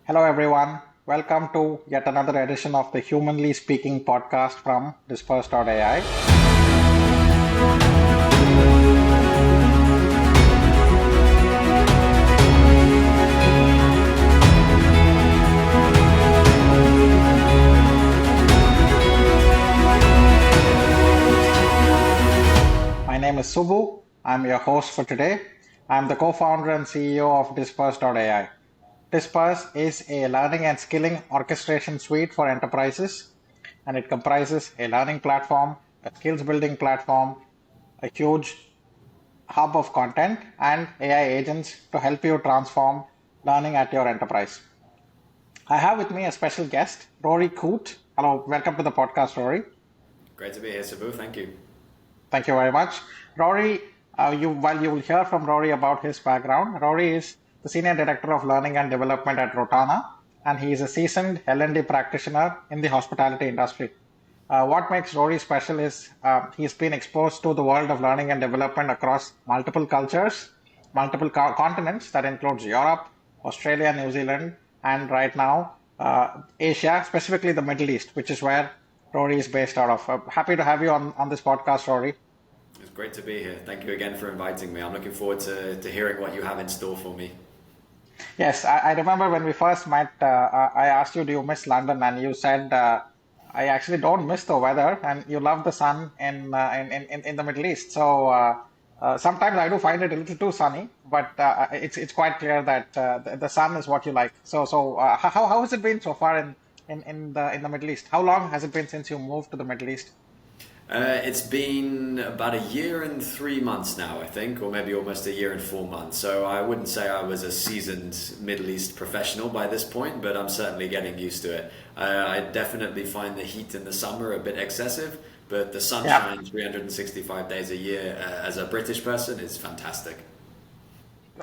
Hello, everyone. Welcome to yet another edition of the Humanly Speaking podcast from Disprz.ai. My name is Subbu. I'm your host for today. I'm the co-founder and CEO of Disprz.ai. Disprz is a learning and skilling orchestration suite for enterprises, and it comprises a learning platform, a skills building platform, a huge hub of content, and AI agents to help you transform learning at your enterprise. I have with me a special guest, Rory Coote. Hello, welcome to the podcast, Rory. Great to be here, Subbu. Thank you. Thank you very much. Rory, while you will hear from Rory about his background, Rory is the Senior Director of Learning and Development at Rotana, and he is a seasoned L&D practitioner in the hospitality industry. What makes Rory special is he's been exposed to the world of learning and development across multiple cultures, multiple continents that includes Europe, Australia, New Zealand, and right now Asia, specifically the Middle East, which is where Rory is based out of. Happy to have you on this podcast, Rory. It's great to be here. Thank you again for inviting me. I'm looking forward to hearing what you have in store for me. Yes, I remember when we first met, I asked you, do you miss London? And you said, I actually don't miss the weather, and you love the sun in the Middle East. So sometimes I do find it a little too sunny, but it's quite clear that the sun is what you like. So how has it been so far in the Middle East? How long has it been since you moved to the Middle East? It's been about a year and 3 months now, I think, or maybe almost a year and 4 months. So I wouldn't say I was a seasoned Middle East professional by this point, but I'm certainly getting used to it. I definitely find the heat in the summer a bit excessive, but the sunshine 365 days a year as a British person is fantastic.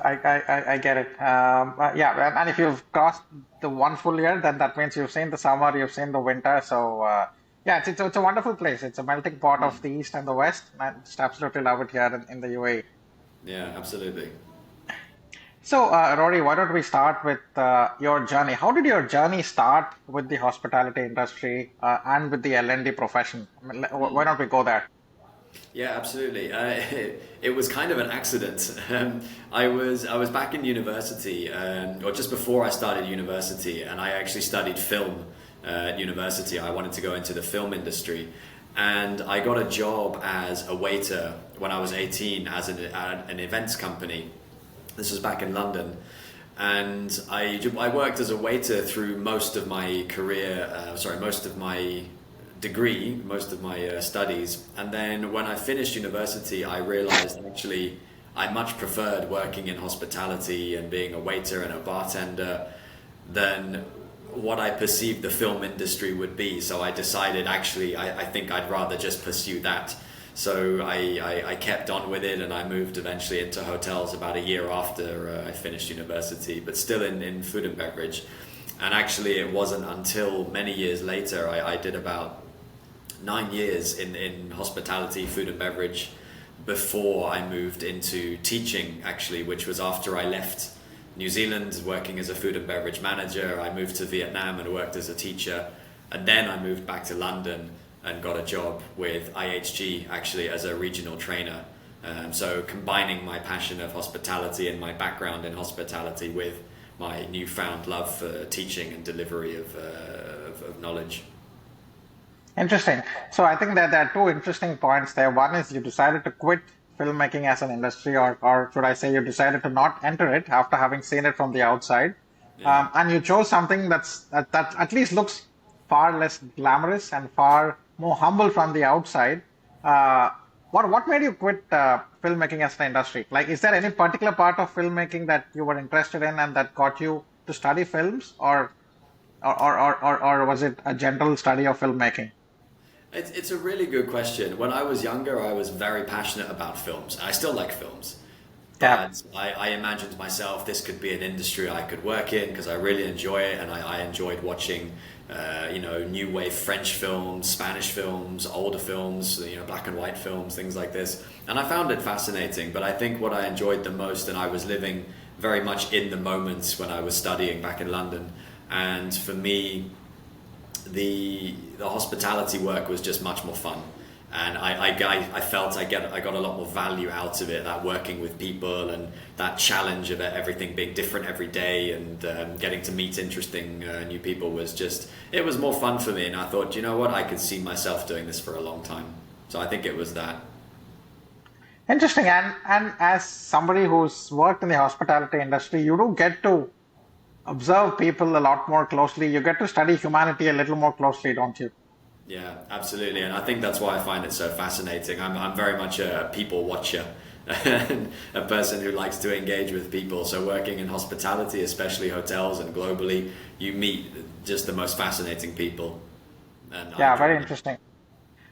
I get it. Yeah, and if you've crossed the 1 full year, then that means you've seen the summer, you've seen the winter. So yeah, it's a wonderful place. It's a melting pot of the East and the West. I just absolutely love it here in the UAE. Yeah, absolutely. So, Rory, why don't we start with your journey? How did your journey start with the hospitality industry and with the L&D profession? I mean, why don't we go there? Yeah, absolutely. It was kind of an accident. I was back in university, or just before I started university, and I actually studied film at university. I wanted to go into the film industry, and I got a job as a waiter when I was 18 at an events company. This was back in London, and I worked as a waiter through most of my career. Most of my degree, most of my studies, and then when I finished university, I realized actually I much preferred working in hospitality and being a waiter and a bartender than what I perceived the film industry would be. So I decided actually I think I'd rather just pursue that. So I kept on with it, and I moved eventually into hotels about a year after I finished university, but still in food and beverage. And actually it wasn't until many years later, I did about 9 years in hospitality, food and beverage, before I moved into teaching, actually, which was after I left New Zealand working as a food and beverage manager. I moved to Vietnam and worked as a teacher, and then I moved back to London and got a job with IHG, actually, as a regional trainer. So combining my passion of hospitality and my background in hospitality with my newfound love for teaching and delivery of knowledge. Interesting. So I think that there are two interesting points there. One is you decided to quit filmmaking as an industry, or should I say you decided to not enter it after having seen it from the outside. Yeah. And you chose something that at least looks far less glamorous and far more humble from the outside. What made you quit filmmaking as an industry? Like, is there any particular part of filmmaking that you were interested in and that got you to study films, or was it a general study of filmmaking? It's a really good question. When I was younger, I was very passionate about films. I still like films. Yeah. But I imagined myself, this could be an industry I could work in because I really enjoy it, and I enjoyed watching new wave French films, Spanish films, older films, black and white films, things like this. And I found it fascinating, but I think what I enjoyed the most, and I was living very much in the moments when I was studying back in London, And for me, the hospitality work was just much more fun, and I felt I got a lot more value out of it. That working with people and that challenge of everything being different every day, and getting to meet interesting new people it was more fun for me. And I thought, you know what, I could see myself doing this for a long time. So I think it was that. Interesting. And as somebody who's worked in the hospitality industry, you do get to observe people a lot more closely. You get to study humanity a little more closely, don't you? Yeah, absolutely, and I think that's why I find it so fascinating. I'm very much a people watcher, and a person who likes to engage with people. So working in hospitality, especially hotels and globally, you meet just the most fascinating people, and I Yeah, enjoy very it. interesting.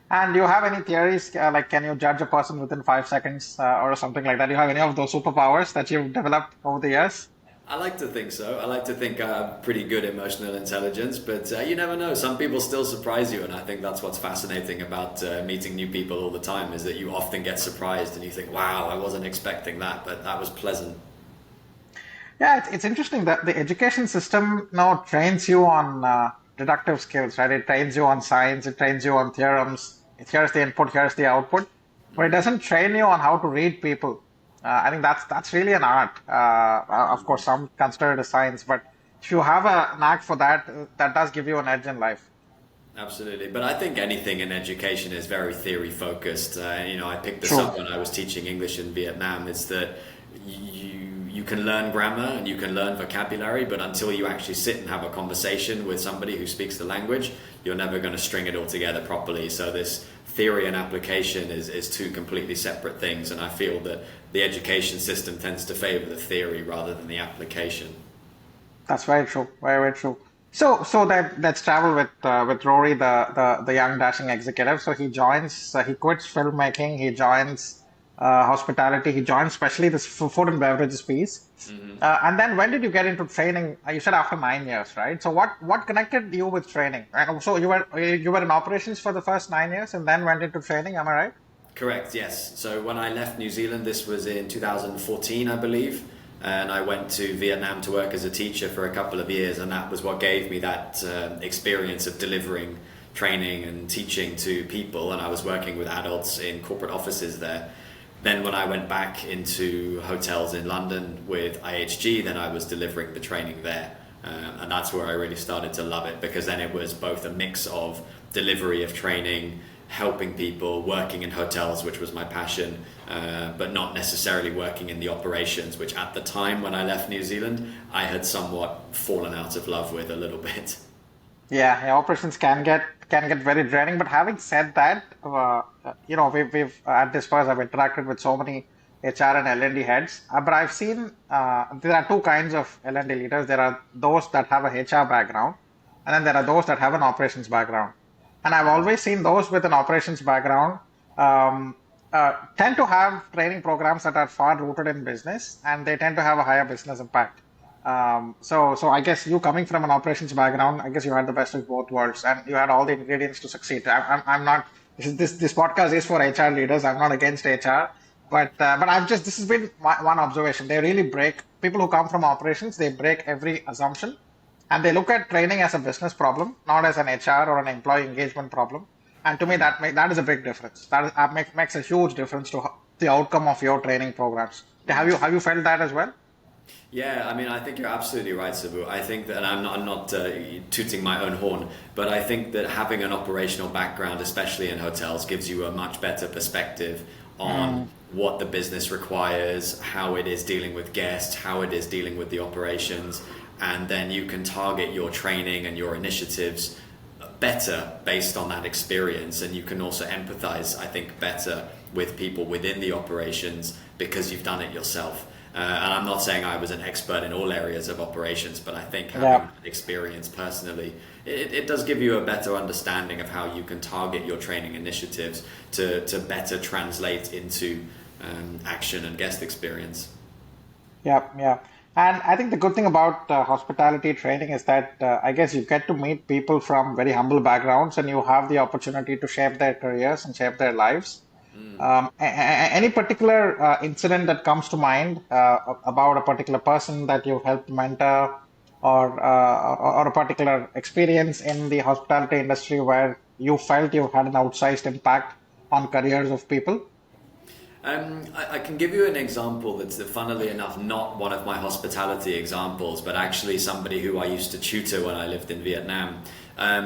And do you have any theories, like can you judge a person within 5 seconds or something like that? Do you have any of those superpowers that you've developed over the years? I like to think so. I like to think I have pretty good emotional intelligence, but you never know. Some people still surprise you, and I think that's what's fascinating about meeting new people all the time is that you often get surprised and you think, "Wow, I wasn't expecting that," but that was pleasant. Yeah, it's interesting that the education system now trains you on deductive skills, right? It trains you on science, it trains you on theorems. Here's the input, here's the output, but it doesn't train you on how to read people. I think that's really an art. Of course, some consider it a science, but if you have a knack for that, that does give you an edge in life. Absolutely, but I think anything in education is very theory focused. I picked this True. up when I was teaching English in Vietnam. Is that you can learn grammar and you can learn vocabulary, but until you actually sit and have a conversation with somebody who speaks the language, you're never going to string it all together properly. So this theory and application is two completely separate things, and I feel that the education system tends to favor the theory rather than the application. That's very true. Very, very true. So let's travel with Rory, the young dashing executive. So he joins, he quits filmmaking, he joins hospitality, he joins especially this food and beverages piece. And then when did you get into training? You said after 9 years, right? So what connected you with training? So you were in operations for the first 9 years and then went into training. Am I right? Correct, yes. So when I left New Zealand, this was in 2014, I believe, and I went to Vietnam to work as a teacher for a couple of years, and that was what gave me that experience of delivering training and teaching to people, and I was working with adults in corporate offices there. Then when I went back into hotels in London with IHG, then I was delivering the training there. And that's where I really started to love it, because then it was both a mix of delivery of training, helping people, working in hotels, which was my passion, but not necessarily working in the operations, which at the time when I left New Zealand, I had somewhat fallen out of love with a little bit. Yeah, operations can get very draining. But having said that, we've at Disprz I've interacted with so many HR and L&D heads. But I've seen there are two kinds of L&D leaders. There are those that have a HR background, and then there are those that have an operations background. And I've always seen those with an operations background tend to have training programs that are far rooted in business, and they tend to have a higher business impact. So I guess you coming from an operations background, I guess you had the best of both worlds, and you had all the ingredients to succeed. I'm not. This podcast is for HR leaders. I'm not against HR, but I've just this has been one observation. They really break people who come from operations. They break every assumption, and they look at training as a business problem, not as an HR or an employee engagement problem. And to me, that is a big difference. Makes a huge difference to the outcome of your training programs. Have you felt that as well? Yeah, I mean, I think you're absolutely right, Subbu. I think that, and I'm not tooting my own horn, but I think that having an operational background, especially in hotels, gives you a much better perspective on what the business requires, how it is dealing with guests, how it is dealing with the operations, and then you can target your training and your initiatives better based on that experience, and you can also empathize, I think, better with people within the operations because you've done it yourself. And I'm not saying I was an expert in all areas of operations, but I think having Yeah. that experience personally, it does give you a better understanding of how you can target your training initiatives to better translate into action and guest experience. Yeah, yeah. And I think the good thing about hospitality training is that I guess you get to meet people from very humble backgrounds and you have the opportunity to shape their careers and shape their lives. Any particular incident that comes to mind about a particular person that you've helped mentor or a particular experience in the hospitality industry where you felt you had an outsized impact on careers of people? I can give you an example that's, funnily enough, not one of my hospitality examples, but actually somebody who I used to tutor when I lived in Vietnam.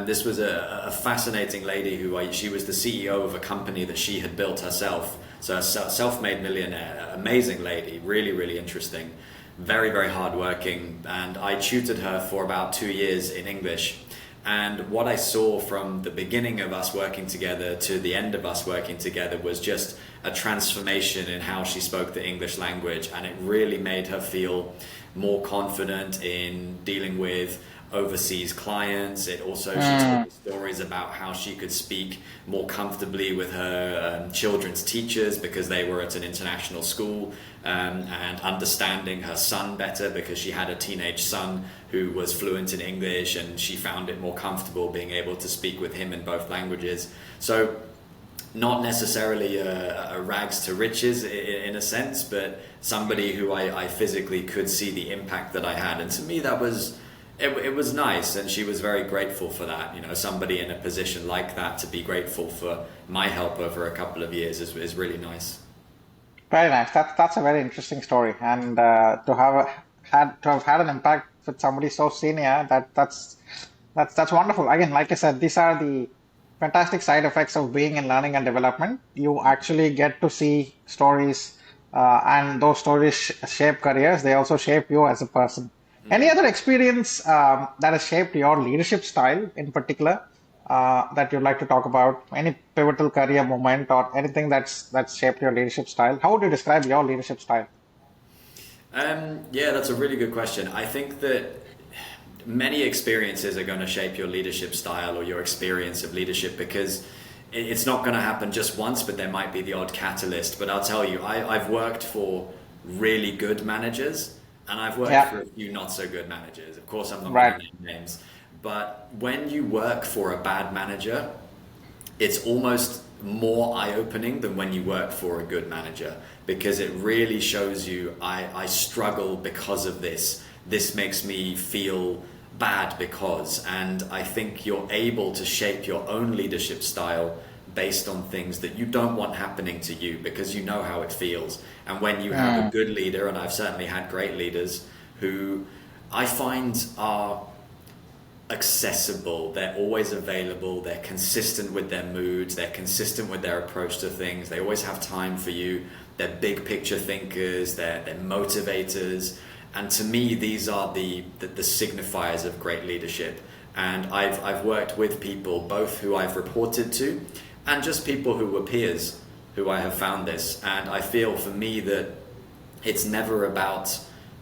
This was a fascinating lady she was the CEO of a company that she had built herself. So a self-made millionaire, amazing lady, really, really interesting, very, very hardworking. And I tutored her for about 2 years in English. And what I saw from the beginning of us working together to the end of us working together was just a transformation in how she spoke the English language. And it really made her feel more confident in dealing with overseas clients. It also, she told me stories about how she could speak more comfortably with her children's teachers because they were at an international school, and understanding her son better because she had a teenage son who was fluent in English, and she found it more comfortable being able to speak with him in both languages. So not necessarily a rags to riches in a sense, but somebody who I physically could see the impact that I had. And to me, that was, it was nice, and she was very grateful for that. You know, somebody in a position like that to be grateful for my help over a couple of years is really nice. Very nice. That's a very interesting story, and to have had an impact with somebody so senior, that's wonderful. Again, like I said, these are the fantastic side effects of being in learning and development. You actually get to see stories, and those stories shape careers. They also shape you as a person. Any other experience that has shaped your leadership style in particular, that you'd like to talk about? Any pivotal career moment or anything that's shaped your leadership style? How would you describe your leadership style? Yeah, that's a really good question. I think that many experiences are going to shape your leadership style or your experience of leadership, because it's not going to happen just once, but there might be the odd catalyst. But I'll tell you, I've worked for really good managers, and I've worked Yeah, for a few not so good managers. Of course, I'm not going right. to name names. But when you work for a bad manager, it's almost more eye-opening than when you work for a good manager, because it really shows you, I struggle because of this makes me feel bad because, and I think you're able to shape your own leadership style based on things that you don't want happening to you, because you know how it feels. And when you have a good leader, and I've certainly had great leaders who I find are accessible, they're always available, they're consistent with their moods, they're consistent with their approach to things, they always have time for you, they're big picture thinkers, they're motivators. And to me, these are the signifiers of great leadership. And I've worked with people both who I've reported to and just people who were peers who I have found this. And I feel for me that it's never about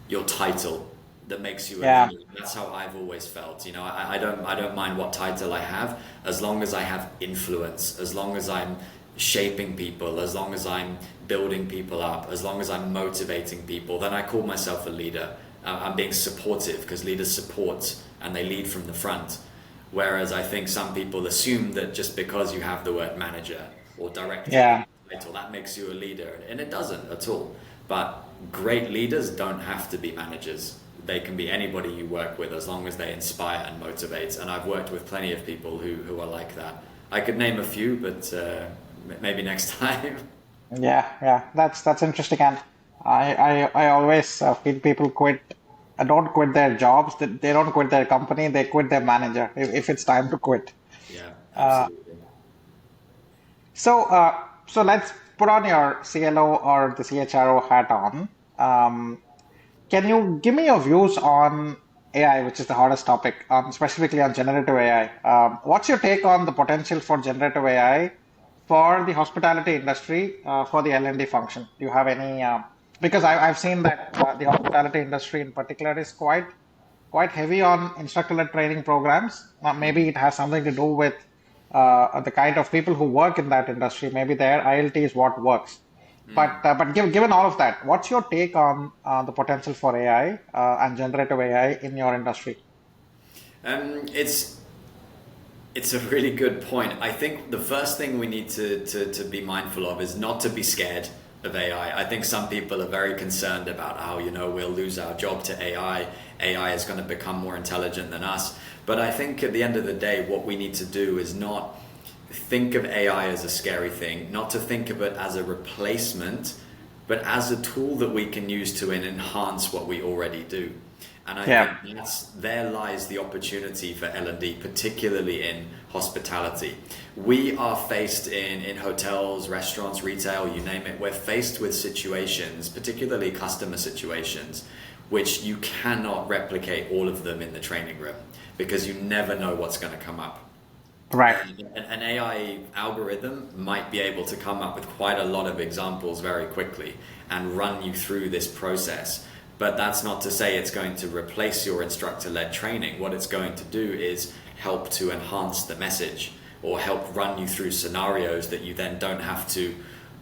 your title that makes you a Yeah, leader. That's how I've always felt. You know, I don't mind what title I have, as long as I have influence, as long as I'm shaping people, as long as I'm building people up, as long as I'm motivating people, then I call myself a leader. I'm being supportive, because leaders support and they lead from the front. Whereas I think some people assume that just because you have the word manager or director in yeah, the title, that makes you a leader, and it doesn't at all. But great leaders don't have to be managers. They can be anybody you work with, as long as they inspire and motivate. And I've worked with plenty of people who are like that. I could name a few, but maybe next time. yeah. That's interesting, and I always feel people don't quit their jobs. They don't quit their company. They quit their manager if it's time to quit. Yeah, Uh, absolutely. so let's put on your CLO or the CHRO hat on. Um, Can you give me your views on AI, which is the hottest topic, specifically on generative AI? What's your take on the potential for generative AI for the hospitality industry, for the L&D function? Do you have any? Because I've seen that the hospitality industry in particular is quite heavy on instructor-led training programs. Maybe it has something to do with the kind of people who work in that industry. Maybe their ILT is what works. But given all of that, what's your take on the potential for AI and generative AI in your industry? Um, it's it's a really good point. I think the first thing we need to be mindful of is not to be scared of AI. I think some people are very concerned about how, we'll lose our job to AI. AI is going to become more intelligent than us. But I think at the end of the day, what we need to do is not think of AI as a scary thing, not to think of it as a replacement, but as a tool that we can use to enhance what we already do. And I Yeah. think there lies the opportunity for L&D, particularly in hospitality. We are faced in hotels, restaurants, retail, you name it. We're faced with situations, particularly customer situations, which you cannot replicate all of them in the training room because you never know what's going to come up. Right. An AI algorithm might be able to come up with quite a lot of examples very quickly and run you through this process. But that's not to say it's going to replace your instructor-led training. What it's going to do is help to enhance the message or help run you through scenarios that you then don't have to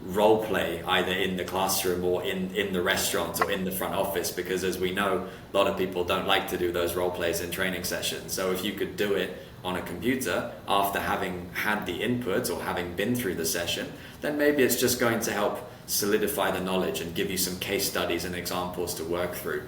role play either in the classroom or in the restaurant or in the front office, because as we know, a lot of people don't like to do those role plays in training sessions. So if you could do it on a computer after having had the input or having been through the session, then maybe it's just going to help solidify the knowledge and give you some case studies and examples to work through.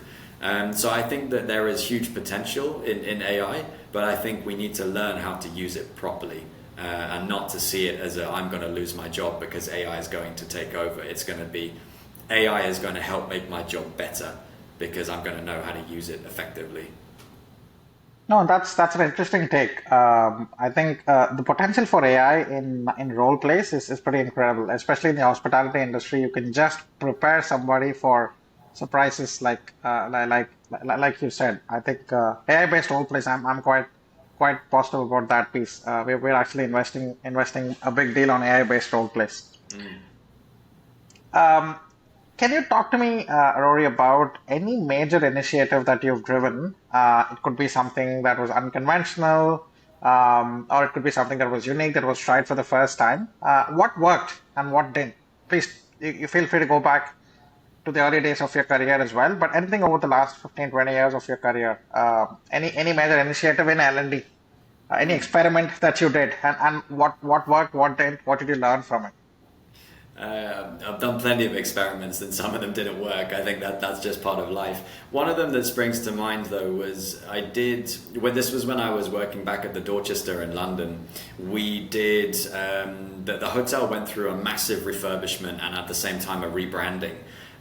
So I think that there is huge potential in AI, but I think we need to learn how to use it properly and not to see it as I'm going to lose my job because AI is going to take over. It's going to be AI is going to help make my job better because I'm going to know how to use it effectively. No, that's an interesting take. I think the potential for AI in role plays is pretty incredible, especially in the hospitality industry. You can just prepare somebody for surprises like you said. I think AI-based role plays. I'm quite positive about that piece. We're actually investing a big deal on AI-based role plays. Um, Can you talk to me, Rory, about any major initiative that you've driven? It could be something that was unconventional, or it could be something that was unique, that was tried for the first time. What worked and what didn't? Please, you feel free to go back to the early days of your career as well, but anything over the last 15, 20 years of your career, any major initiative in L&D, any experiment that you did, and what worked, what didn't, what did you learn from it? I've done plenty of experiments and some of them didn't work. I think that's just part of life. One of them that springs to mind though was this was when I was working back at the Dorchester in London. We did, the hotel went through a massive refurbishment and at the same time a rebranding.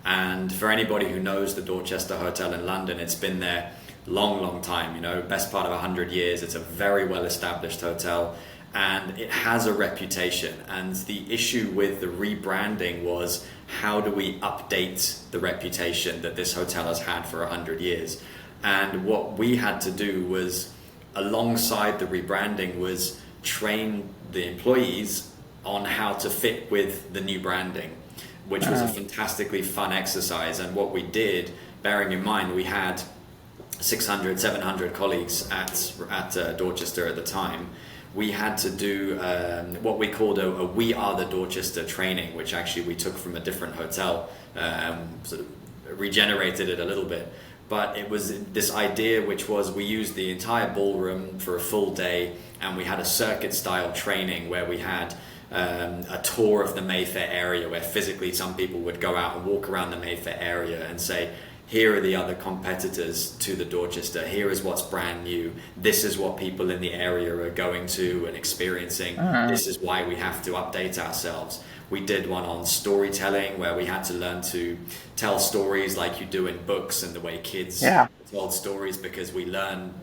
And for anybody who knows the Dorchester Hotel in London, it's been there long time, best part of 100 years. It's a very well established hotel. And it has a reputation, and the issue with the rebranding was how do we update the reputation that this hotel has had for 100 years. And what we had to do was, alongside the rebranding, was train the employees on how to fit with the new branding, which was a fantastically fun exercise. And what we did, bearing in mind we had 600, 700 colleagues at Dorchester at the time, we had to do what we called a We Are the Dorchester training, which actually we took from a different hotel, sort of regenerated it a little bit. But it was this idea, which was we used the entire ballroom for a full day, and we had a circuit style training where we had a tour of the Mayfair area, where physically some people would go out and walk around the Mayfair area and say, here are the other competitors to the Dorchester. Here is what's brand new. This is what people in the area are going to and experiencing. This is why we have to update ourselves. We did one on storytelling where we had to learn to tell stories like you do in books and the way kids told stories, because we learn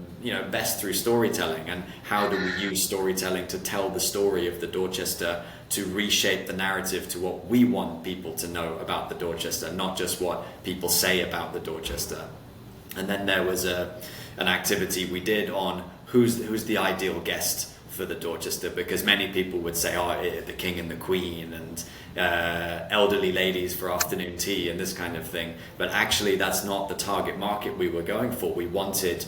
best through storytelling. And how do we use storytelling to tell the story of the Dorchester, to reshape the narrative to what we want people to know about the Dorchester, not just what people say about the Dorchester. And then there was an activity we did on who's the ideal guest for the Dorchester, because many people would say, the king and the queen and elderly ladies for afternoon tea and this kind of thing. But actually that's not the target market we were going for. We wanted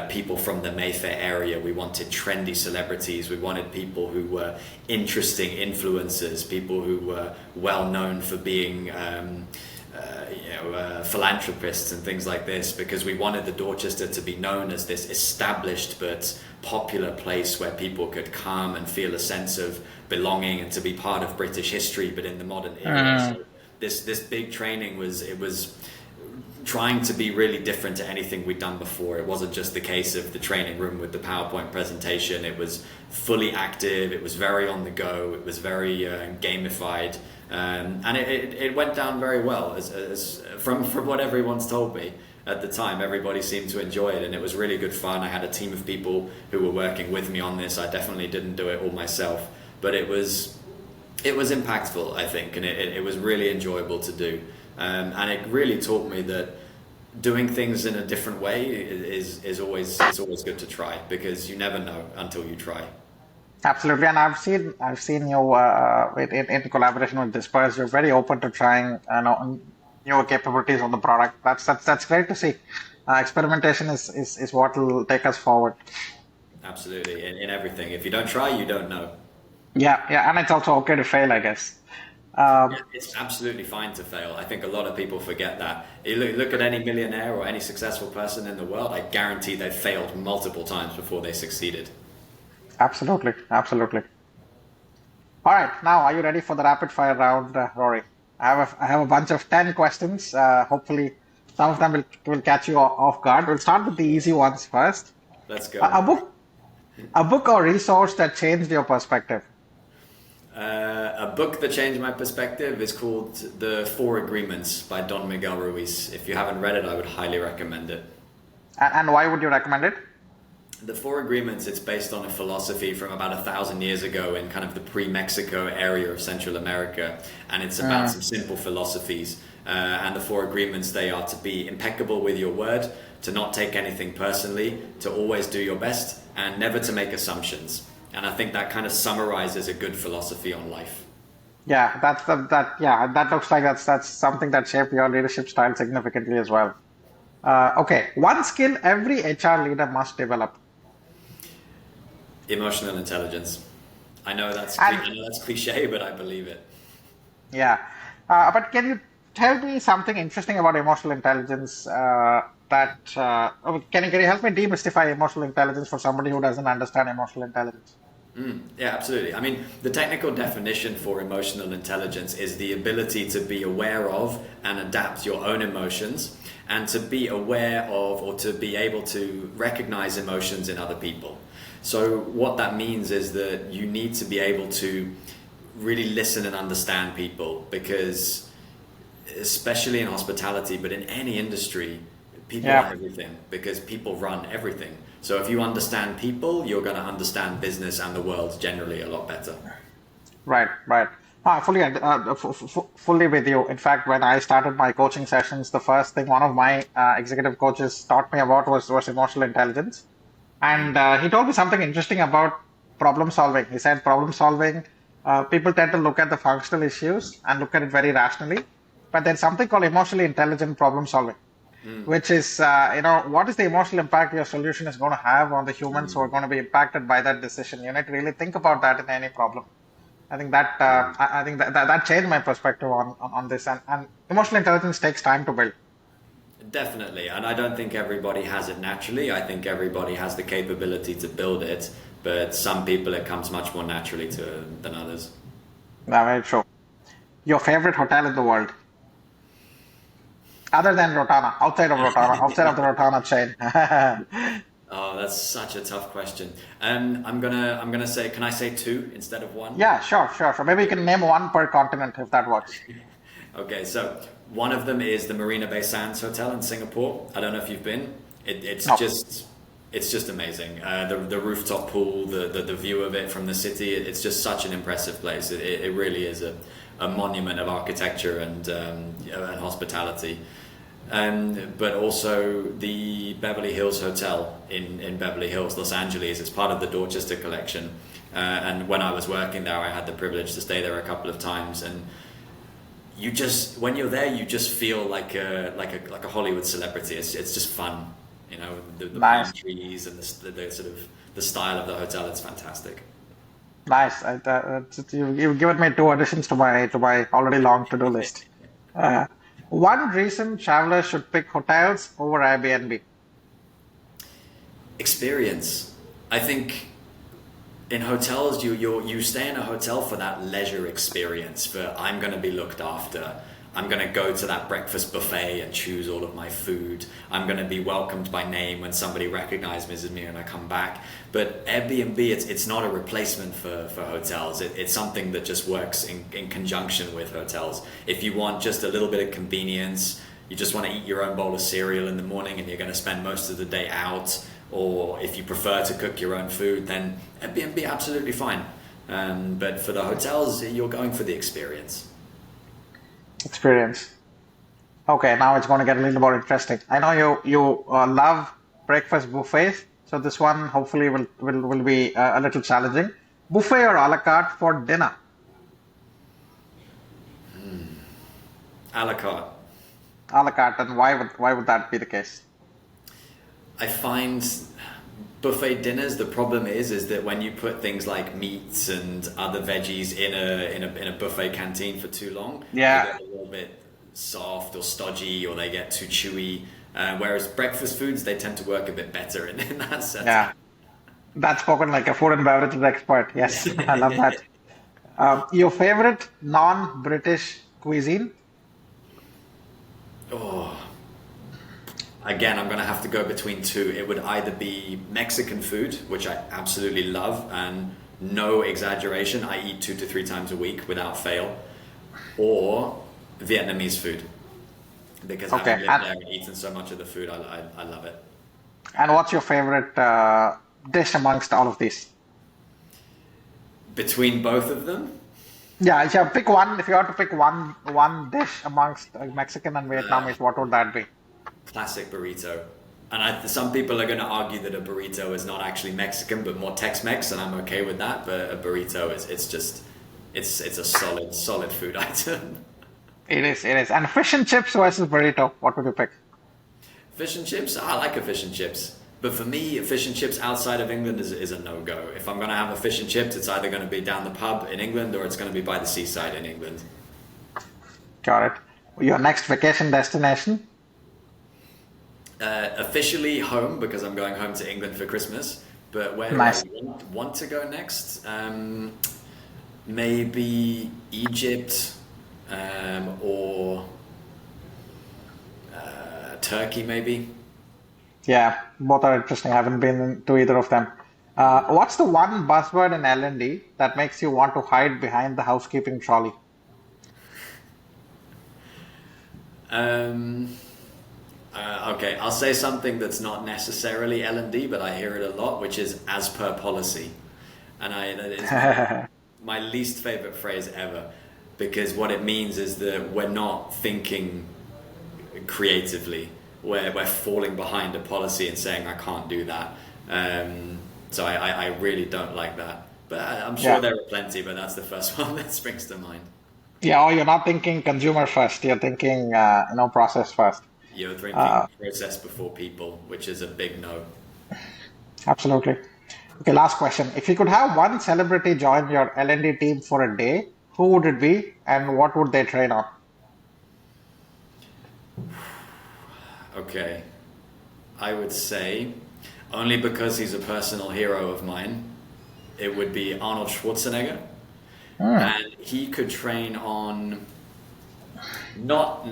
people from the Mayfair area. We wanted trendy celebrities. We wanted people who were interesting influencers, people who were well known for being philanthropists and things like this, because we wanted the Dorchester to be known as this established but popular place where people could come and feel a sense of belonging and to be part of British history, but in the modern era. So this big training was trying to be really different to anything we'd done before. It wasn't just the case of the training room with the PowerPoint presentation. It was fully active. It was very on the go. It was very gamified, and it went down very well. As from what everyone's told me at the time, everybody seemed to enjoy it, and it was really good fun. I had a team of people who were working with me on this. I definitely didn't do it all myself, but it was impactful, I think, and it was really enjoyable to do. And it really taught me that doing things in a different way is always good to try, because you never know until you try. Absolutely, and I've seen you in collaboration with Disprz. You're very open to trying newer capabilities on the product. That's great to see. Experimentation is what will take us forward. Absolutely, in everything. If you don't try, you don't know. Yeah, and it's also okay to fail, I guess. It's absolutely fine to fail. I think a lot of people forget that. You look at any millionaire or any successful person in the world, I guarantee they've failed multiple times before they succeeded. Absolutely. All right, now are you ready for the rapid fire round, Rory? I have a bunch of 10 questions. Hopefully, some of them will catch you off guard. We'll start with the easy ones first. Let's go. A book or resource that changed your perspective. A book that changed my perspective is called The Four Agreements by Don Miguel Ruiz. If you haven't read it, I would highly recommend it. And why would you recommend it? The Four Agreements, it's based on a philosophy from about 1,000 years ago in kind of the pre-Mexico area of Central America. And it's about some simple philosophies. And the Four Agreements, they are to be impeccable with your word, to not take anything personally, to always do your best, and never to make assumptions. And I think that kind of summarizes a good philosophy on life. Yeah, that looks like that's something that shaped your leadership style significantly as well. Okay, one skill every HR leader must develop. Emotional intelligence. I know that's cliche, but I believe it. Yeah, but can you tell me something interesting about emotional intelligence? Can you help me demystify emotional intelligence for somebody who doesn't understand emotional intelligence? Yeah, absolutely. I mean, the technical definition for emotional intelligence is the ability to be aware of and adapt your own emotions, and to be aware of or to be able to recognize emotions in other people. So what that means is that you need to be able to really listen and understand people, because especially in hospitality, but in any industry, people are everything, because people run everything. So if you understand people, you're going to understand business and the world generally a lot better. Right. Fully with you. In fact, when I started my coaching sessions, the first thing one of my executive coaches taught me about was emotional intelligence. And he told me something interesting about problem solving. He said problem solving, people tend to look at the functional issues and look at it very rationally. But there's something called emotionally intelligent problem solving, which is, what is the emotional impact your solution is going to have on the humans who are going to be impacted by that decision. You need to really think about that in any problem. I think that changed my perspective on this. And emotional intelligence takes time to build. Definitely, and I don't think everybody has it naturally. I think everybody has the capability to build it, but some people it comes much more naturally than others. Very true. Your favorite hotel in the world? Other than Rotana, outside of the Rotana chain. Oh, that's such a tough question. I'm gonna say, can I say two instead of one? Yeah, sure. Maybe you can name one per continent if that works. Okay, so one of them is the Marina Bay Sands Hotel in Singapore. I don't know if you've been. It's just amazing. The rooftop pool, the view of it from the city. It's just such an impressive place. It really is a monument of architecture and hospitality. But also the Beverly Hills Hotel in Beverly Hills, Los Angeles. It's part of the Dorchester collection. And when I was working there, I had the privilege to stay there a couple of times. And when you're there, you just feel like a Hollywood celebrity. It's just fun, the palm trees and the sort of the style of the hotel. It's fantastic. Nice. You've given me two additions to my already long to-do list. One reason travelers should pick hotels over Airbnb. Experience. I think in hotels, you stay in a hotel for that leisure experience. For I'm going to be looked after. I'm going to go to that breakfast buffet and choose all of my food. I'm going to be welcomed by name when somebody recognizes me and I come back. But Airbnb, it's not a replacement for hotels. It's something that just works in conjunction with hotels. If you want just a little bit of convenience, you just want to eat your own bowl of cereal in the morning and you're going to spend most of the day out, or if you prefer to cook your own food, then Airbnb absolutely fine. But for the hotels, you're going for the experience. Experience. Okay, now it's going to get a little more interesting. I know you love breakfast buffets, so this one hopefully will be a little challenging. Buffet or a la carte for dinner? A la carte. A la carte, and why would that be the case? I find buffet dinners, the problem is that when you put things like meats and other veggies in a buffet canteen for too long, Yeah, they get a little bit soft or stodgy, or they get too chewy. Whereas breakfast foods, they tend to work a bit better in that setting. yeah. That's spoken like a food and beverages expert. Yes, I love that. Your favorite non-British cuisine? Oh, again, I'm gonna have to go between two. It would either be Mexican food, which I absolutely love, and no exaggeration, I eat 2 to 3 times a week without fail, or Vietnamese food, because having Okay, lived there and eaten so much of the food, I love it. and what's your favorite dish amongst all of these? Between both of them, Yeah, if you have to pick one dish amongst Mexican and Vietnamese, what would that be? classic burrito. And some people are going to argue that a burrito is not actually Mexican, but more Tex-Mex, and I'm okay with that. But a burrito it's a solid food item. It is. And fish and chips versus burrito, what would you pick? Fish and chips, I like a fish and chips. But for me, fish and chips outside of England is a no-go. If I'm going to have a fish and chips, it's either going to be down the pub in England or it's going to be by the seaside in England. Got it. Your next vacation destination? Officially home, because I'm going home to England for Christmas. But where do I Nice. want to go next? Maybe Egypt, or Turkey, maybe. Yeah, both are interesting. I haven't been to either of them. What's the one buzzword in L&D that makes you want to hide behind the housekeeping trolley? Um, okay, I'll say something that's not necessarily L&D, but I hear it a lot, which is as per policy. And that is my least favorite phrase ever, because what it means is that we're not thinking creatively. We're falling behind a policy and saying, I can't do that. So I really don't like that. But I'm sure Yeah. there are plenty, but that's the first one that springs to mind. Yeah, or you're not thinking consumer first, you're thinking process first. You're thinking Uh, process before people, which is a big no. Absolutely. Okay, last question. If you could have one celebrity join your L&D team for a day, who would it be and what would they train on? Okay, I would say, only because he's a personal hero of mine, it would be Arnold Schwarzenegger. And he could train on not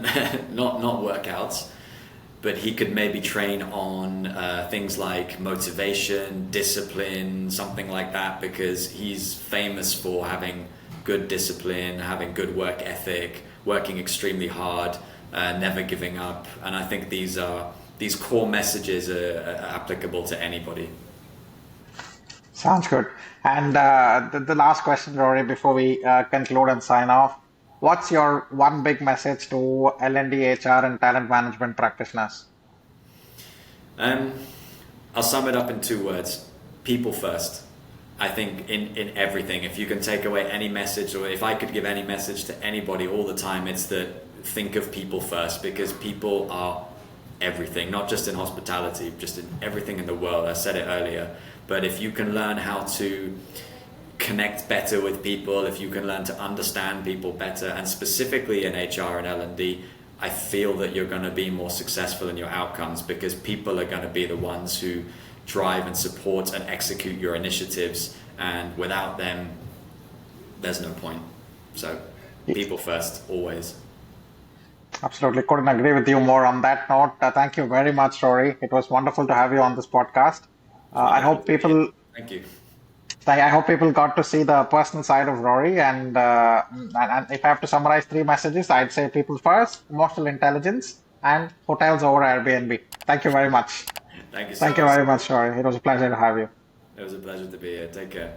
not workouts, but he could maybe train on things like motivation, discipline, something like that, because he's famous for having good discipline, having good work ethic, working extremely hard, never giving up. And I think these core messages are applicable to anybody. Sounds good. And the last question, Rory, before we conclude and sign off, what's your one big message to L&D, HR, and talent management practitioners? Um, I'll sum it up in 2 words: people first. I think in everything, if you can take away any message, or if I could give any message to anybody all the time, it's that think of people first, because people are everything, not just in hospitality, just in everything in the world. I said it earlier, but if you can learn how to connect better with people, if you can learn to understand people better, and specifically in HR and L&D, I feel that you're going to be more successful in your outcomes, because people are going to be the ones who drive and support and execute your initiatives, and without them there's no point. So people first, always. Absolutely. Couldn't agree with you more on that note. Thank you very much, Rory. It was wonderful to have you on this podcast. It's I wonderful hope to be here. people Thank you. I hope people got to see the personal side of Rory. And if I have to summarize three messages, I'd say people first, emotional intelligence, and hotels over Airbnb. Thank you very much. Thank you so Thank you much. very much, Rory. It was a pleasure to have you. It was a pleasure to be here. Take care.